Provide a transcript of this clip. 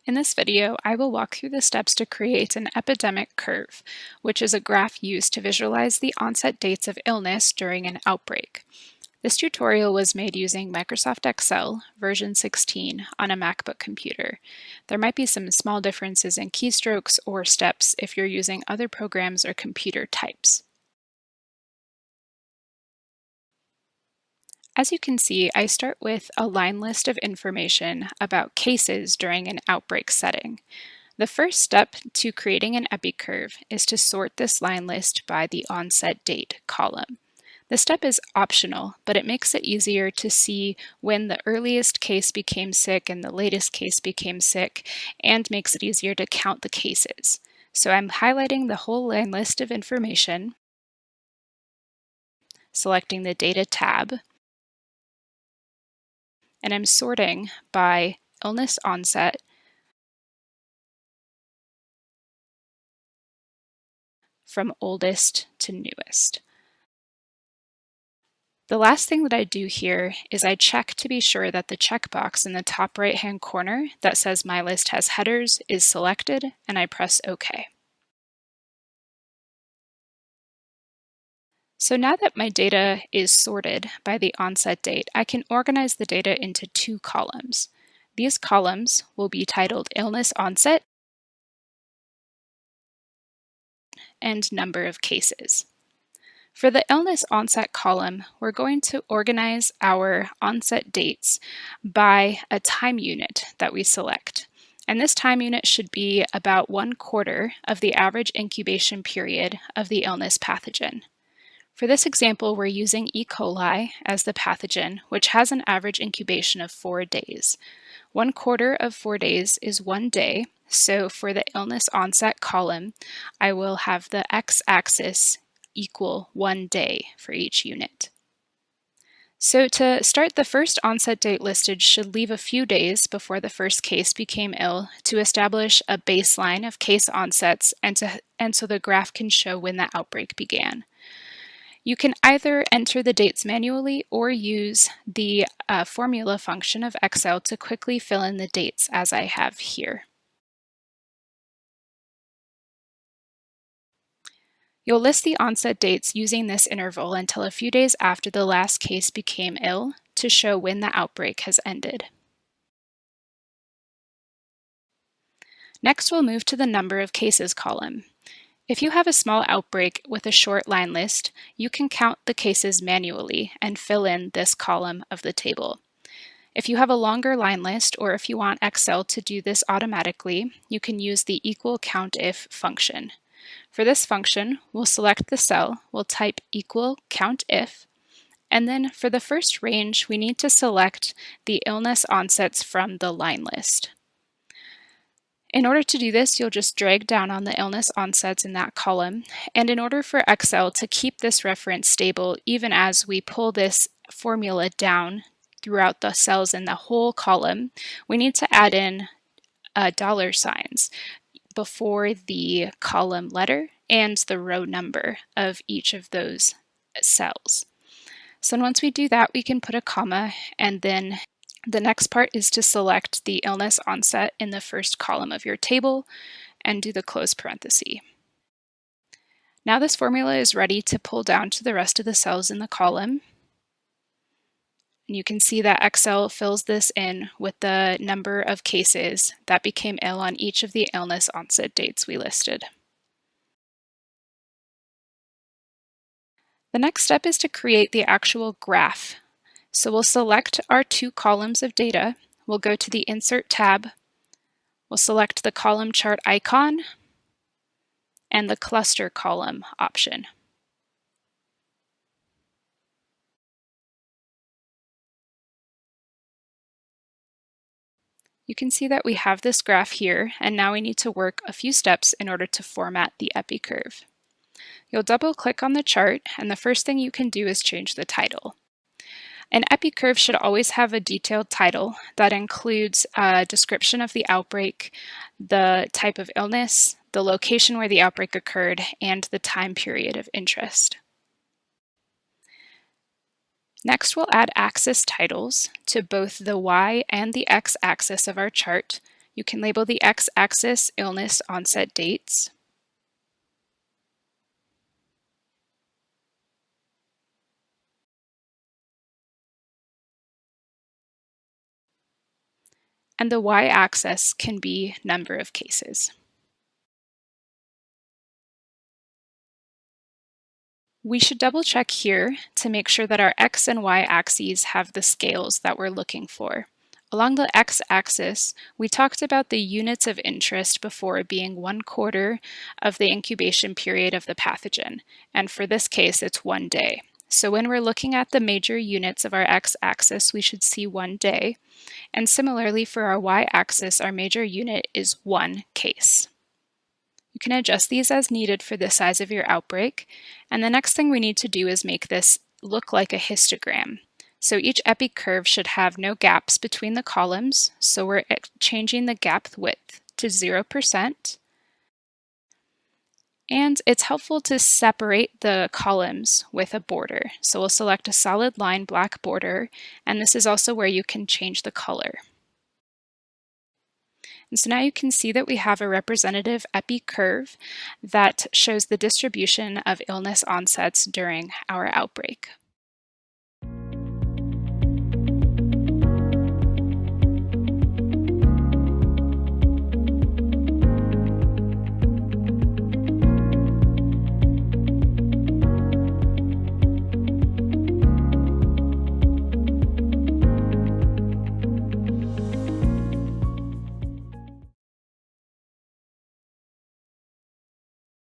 In this video, I will walk through the steps to create an epidemic curve, which is a graph used to visualize the onset dates of illness during an outbreak. This tutorial was made using Microsoft Excel version 16 on a MacBook computer. There might be some small differences in keystrokes or steps if you're using other programs or computer types. As you can see, I start with a line list of information about cases during an outbreak setting. The first step to creating an epicurve is to sort this line list by the onset date column. This step is optional, but it makes it easier to see when the earliest case became sick and the latest case became sick, and makes it easier to count the cases. So I'm highlighting the whole line list of information, selecting the Data tab, and I'm sorting by illness onset from oldest to newest. The last thing that I do here is I check to be sure that the checkbox in the top right-hand corner that says My List Has Headers is selected, and I press OK. So now that my data is sorted by the onset date, I can organize the data into two columns. These columns will be titled Illness Onset and Number of Cases. For the illness onset column, we're going to organize our onset dates by a time unit that we select. And this time unit should be about 1/4 of the average incubation period of the illness pathogen. For this example, we're using E. coli as the pathogen, which has an average incubation of 4 days. 1/4 of 4 days is 1 day, so for the illness onset column, I will have the x-axis equal 1 day for each unit. So to start, the first onset date listed should leave a few days before the first case became ill to establish a baseline of case onsets and so the graph can show when the outbreak began. You can either enter the dates manually or use the formula function of Excel to quickly fill in the dates as I have here. You'll list the onset dates using this interval until a few days after the last case became ill to show when the outbreak has ended. Next, we'll move to the number of cases column. If you have a small outbreak with a short line list, you can count the cases manually and fill in this column of the table. If you have a longer line list, or if you want Excel to do this automatically, you can use the equal COUNTIF function. For this function, we'll select the cell, we'll type equal COUNTIF, and then for the first range, we need to select the illness onsets from the line list. In order to do this, you'll just drag down on the illness onsets in that column, and in order for Excel to keep this reference stable even as we pull this formula down throughout the cells in the whole column, we need to add in $signs before the column letter and the row number of each of those cells. So once we do that, we can put a comma, and then the next part is to select the illness onset in the first column of your table and do the close parenthesis. Now this formula is ready to pull down to the rest of the cells in the column. And you can see that Excel fills this in with the number of cases that became ill on each of the illness onset dates we listed. The next step is to create the actual graph. So we'll select our two columns of data, we'll go to the Insert tab, we'll select the column chart icon and the cluster column option. You can see that we have this graph here, and now we need to work a few steps in order to format the epicurve. You'll double-click on the chart, and the first thing you can do is change the title. An epicurve should always have a detailed title that includes a description of the outbreak, the type of illness, the location where the outbreak occurred, and the time period of interest. Next, we'll add axis titles to both the Y and the X axis of our chart You can label the x-axis illness onset dates, and the y-axis can be number of cases. We should double check here to make sure that our x and y axes have the scales that we're looking for. Along the x-axis, we talked about the units of interest before being 1/4 of the incubation period of the pathogen, and for this case, it's 1 day. So when we're looking at the major units of our x-axis, we should see 1 day, and similarly for our y-axis, our major unit is 1 case. You can adjust these as needed for the size of your outbreak, and the next thing we need to do is make this look like a histogram. So each epicurve should have no gaps between the columns, so we're changing the gap width to 0%. And it's helpful to separate the columns with a border. So we'll select a solid line black border, and this is also where you can change the color. And so now you can see that we have a representative epicurve that shows the distribution of illness onsets during our outbreak.